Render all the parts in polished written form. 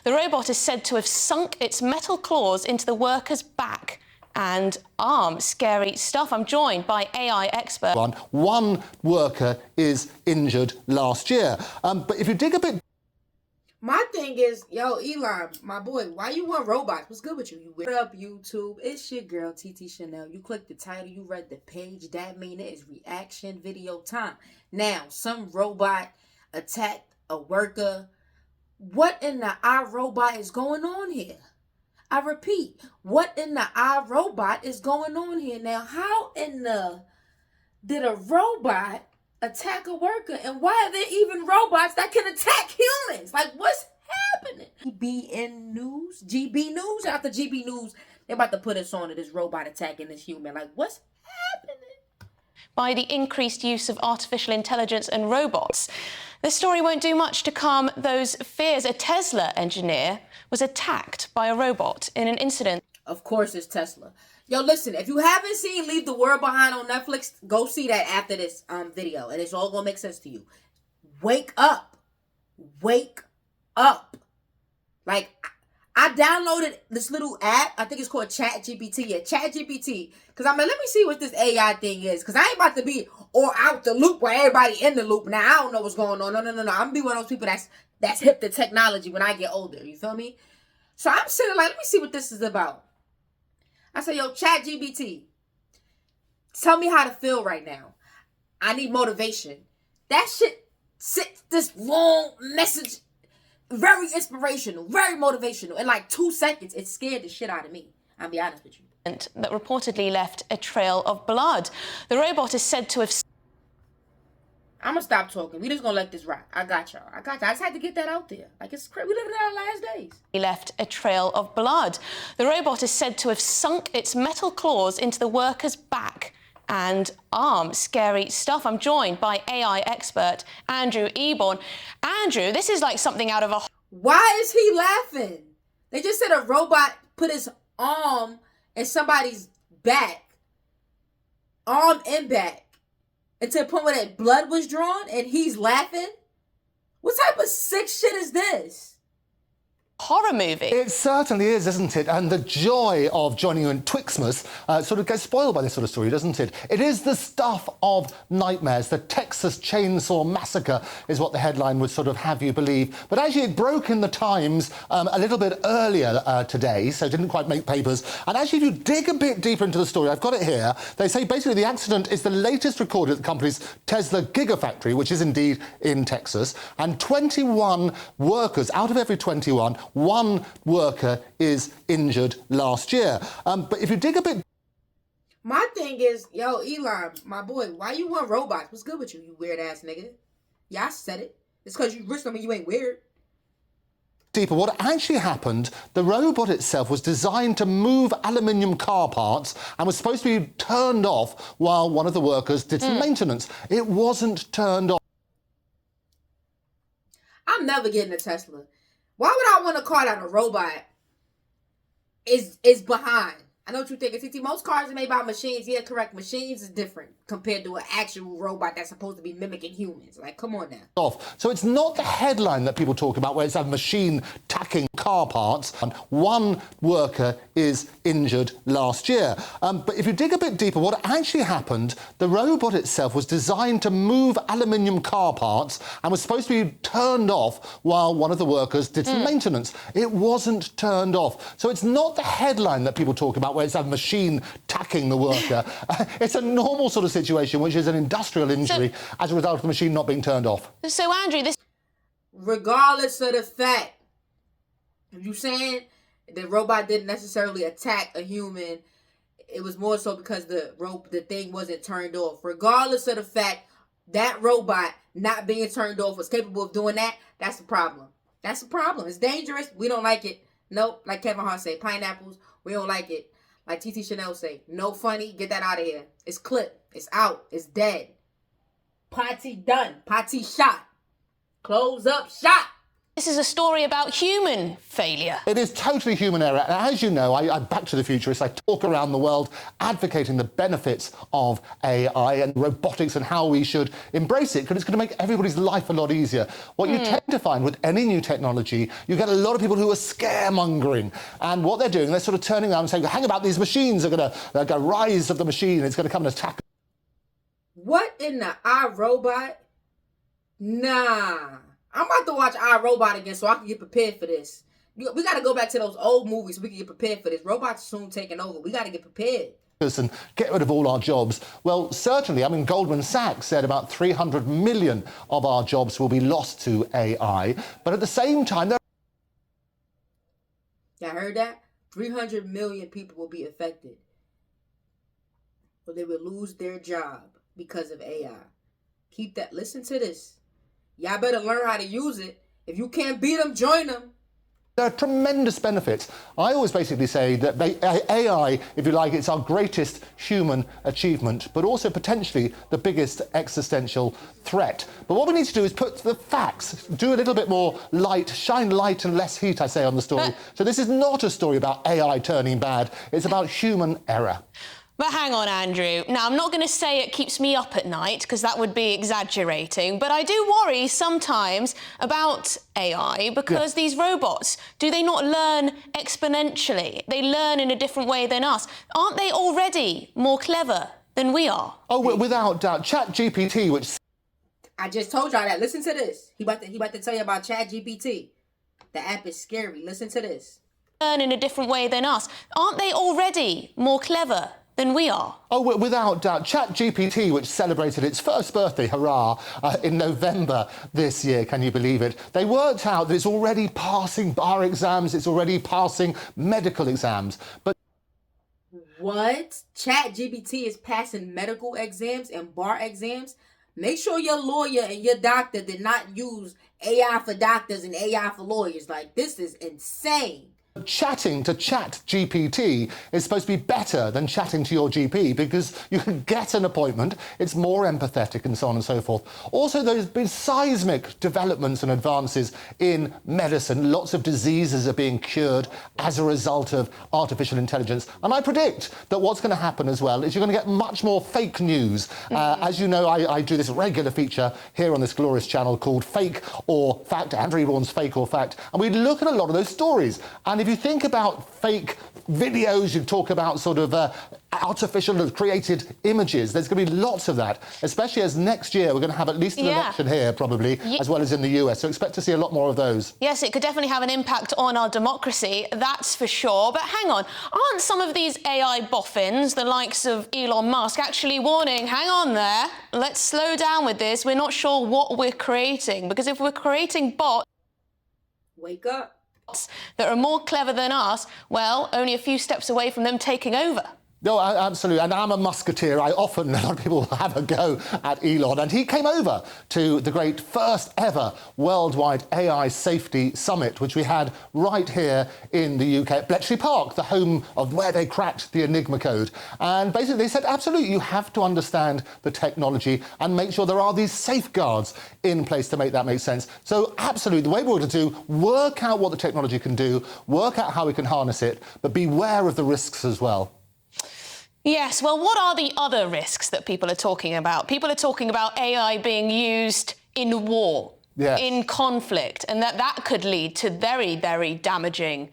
The robot is said to have sunk its metal claws into the worker's back and arm. Scary stuff. I'm joined by AI expert. One worker is injured last year. But if you dig a bit... My thing is, yo, Elon, my boy, why you want robots? What's good with you? What up, YouTube? It's your girl, TT Chanel. You clicked the title, you read the page. That mean it is reaction video time. Now, some robot attacked a worker. What in the iRobot is going on here? I repeat, what in the iRobot is going on here? Now, how in the... did a robot attack a worker, and why are there even robots that can attack humans? Like, what's happening? GBN News, GB News, after GB News, they're about to put us on to this robot attacking this human. Like, what's happening? By the increased use of artificial intelligence and robots. This story won't do much to calm those fears. A Tesla engineer was attacked by a robot in an incident. Of course it's Tesla. Yo, listen, if you haven't seen Leave the World Behind on Netflix, go see that after this video, and it's all gonna make sense to you. Wake up. Wake up. Like, I downloaded this little app. I think it's called ChatGPT. Yeah, ChatGPT. Because I'm like, let me see what this AI thing is. Because I ain't about to be all out the loop while everybody in the loop. Now, I don't know what's going on. No. I'm going to be one of those people that's hip to technology when I get older. You feel me? So I'm sitting like, let me see what this is about. I say, yo, ChatGPT, tell me how to feel right now. I need motivation. That shit sits this long message, very inspirational, very motivational. In like 2 seconds, it scared the shit out of me. I'll be honest with you. That reportedly left a trail of blood. The robot is said to have... I'm gonna stop talking. We just gonna let this rock. I got y'all. I just had to get that out there. Like, it's crazy. We living in our last days. He left a trail of blood. The robot is said to have sunk its metal claws into the worker's back and arm. Scary stuff. I'm joined by AI expert Andrew Eborn. Andrew, this is like something out of a... Why is he laughing? They just said a robot put his arm in somebody's back. Arm and back. And to the point where that blood was drawn and he's laughing? What type of sick shit is this? Horror movie. It certainly is, isn't it? And the joy of joining you in Twixmas sort of gets spoiled by this sort of story, doesn't it? It is the stuff of nightmares. The Texas Chainsaw Massacre is what the headline would sort of have you believe. But actually, it broke in the Times a little bit earlier today, so it didn't quite make papers. And actually, if you dig a bit deeper into the story, I've got it here, they say basically the accident is the latest recorded at the company's Tesla Gigafactory, which is indeed in Texas. And 21 workers, out of every 21, one worker is injured last year. But if you dig a bit... My thing is, yo, Elon, my boy, why you want robots? What's good with you, you weird-ass nigga? Yeah, I said it. It's because you rich, I mean, you ain't weird. Deeper, what actually happened, the robot itself was designed to move aluminium car parts and was supposed to be turned off while one of the workers did some maintenance. It wasn't turned off. I'm never getting a Tesla. Why would I want a car that a robot is behind? I know what you're thinking, TT. Most cars are made by machines. Yeah, correct. Machines is different compared to an actual robot that's supposed to be mimicking humans. Like, come on now. So it's not the headline that people talk about where it's a machine tacking car parts. One worker is injured last year. But if you dig a bit deeper, what actually happened, the robot itself was designed to move aluminium car parts and was supposed to be turned off while one of the workers did some maintenance. It wasn't turned off. So it's not the headline that people talk about where it's a machine tacking the worker. It's a normal sort of situation, which is an industrial injury as a result of the machine not being turned off. So, Andrew, this... Regardless of the fact, you saying the robot didn't necessarily attack a human, it was more so because the thing wasn't turned off. Regardless of the fact that robot not being turned off was capable of doing that, that's the problem. That's the problem. It's dangerous. We don't like it. Nope. Like Kevin Hart say, pineapples, we don't like it. Like TT Chanel say, no funny, get that out of here. It's clipped. It's out. It's dead. Party done. Party shot. Close up shop. This is a story about human failure. It is totally human error. And as you know, I'm Back to the Futurist. I talk around the world advocating the benefits of AI and robotics and how we should embrace it, because it's going to make everybody's life a lot easier. What you tend to find with any new technology, you get a lot of people who are scaremongering. And what they're doing, they're sort of turning around and saying, hang about, these machines are going to rise of the machine. It's going to come and attack. What in the iRobot? Nah. I'm about to watch iRobot again so I can get prepared for this. We got to go back to those old movies so we can get prepared for this. Robots soon taking over. We got to get prepared. And get rid of all our jobs. Well, certainly, I mean, Goldman Sachs said about 300 million of our jobs will be lost to AI. But at the same time, Y'all heard that? 300 million people will be affected. Or they will lose their job because of AI. Keep that. Listen to this. Y'all better learn how to use it. If you can't beat them, join them. there are tremendous benefits. I always basically say that AI, if you like, it's our greatest human achievement, but also potentially the biggest existential threat. But what we need to do is put the facts, do a little bit more light, shine light and less heat, I say, on the story. So this is not a story about AI turning bad. It's about human error. But hang on, Andrew. Now, I'm not going to say it keeps me up at night, because that would be exaggerating, but I do worry sometimes about AI, because these robots, do they not learn exponentially? They learn in a different way than us. Aren't they already more clever than we are? Oh, without doubt. ChatGPT, which... I just told y'all that. Listen to this. He about to tell you about ChatGPT. The app is scary. Listen to this. Learn in a different way than us. Aren't they already more clever than we are? Oh, without doubt. ChatGPT, which celebrated its first birthday, hurrah, in November this year, can you believe it? They worked out that it's already passing bar exams, it's already passing medical exams. But what? ChatGPT is passing medical exams and bar exams? Make sure your lawyer and your doctor did not use AI for doctors and AI for lawyers. Like, this is insane. chatting to ChatGPT is supposed to be better than chatting to your GP, because you can get an appointment, it's more empathetic and so on and so forth. Also, there's been seismic developments and advances in medicine. Lots of diseases are being cured as a result of artificial intelligence. And I predict that what's going to happen as well is you're going to get much more fake news. As you know, I do this regular feature here on this glorious channel called Fake or Fact, Andrew Eborn's Fake or Fact, and we look at a lot of those stories. And if you think about fake videos, you talk about sort of artificial created images, there's going to be lots of that, especially as next year we're going to have at least an election here, probably, as well as in the US. So expect to see a lot more of those. Yes, it could definitely have an impact on our democracy, that's for sure. But hang on, aren't some of these AI boffins, the likes of Elon Musk, actually warning, hang on there, let's slow down with this, we're not sure what we're creating, because if we're creating bots... Wake up. ...that are more clever than us, well, only a few steps away from them taking over. No, absolutely. And I'm a musketeer. A lot of people have a go at Elon. And he came over to the great first ever worldwide AI safety summit, which we had right here in the UK at Bletchley Park, the home of where they cracked the Enigma code. And basically they said, absolutely, you have to understand the technology and make sure there are these safeguards in place to make that make sense. So absolutely, the way we're going to do, work out what the technology can do, work out how we can harness it, but beware of the risks as well. Yes, well, what are the other risks that people are talking about? People are talking about AI being used in war, in conflict, and that could lead to very, very damaging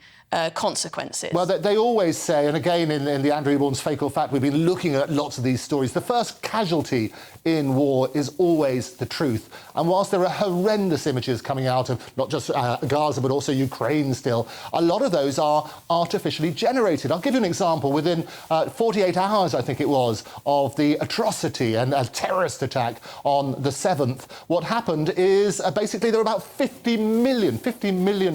consequences. Well, they always say, and again in the Andrew Eborn's Fake or Fact, we've been looking at lots of these stories. The first casualty in war is always the truth. And whilst there are horrendous images coming out of not just Gaza, but also Ukraine still, a lot of those are artificially generated. I'll give you an example. Within 48 hours, I think it was, of the atrocity and a terrorist attack on the 7th, what happened is basically there were about 50 million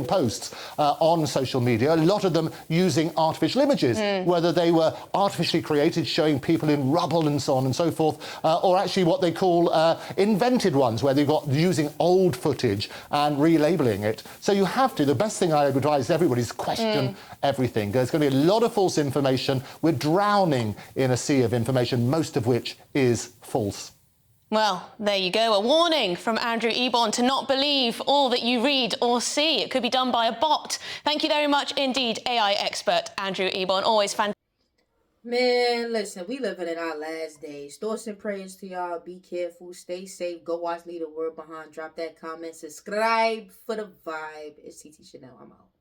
posts on social media, a lot of them using artificial images, whether they were artificially created, showing people in rubble and so on and so forth, or actually what they call invented ones, where they've got using old footage and relabeling it. So you have to, the best thing I would advise everybody is question everything. There's going to be a lot of false information. We're drowning in a sea of information, most of which is false. Well, there you go. A warning from Andrew Ebon to not believe all that you read or see. It could be done by a bot. Thank you very much indeed, AI expert Andrew Ebon. Always fantastic. Man, listen, we living in our last days. Thoughts and prayers to y'all. Be careful, stay safe. Go watch Leave the World Behind. Drop that comment, subscribe for the vibe. It's TT Chanel. I'm out.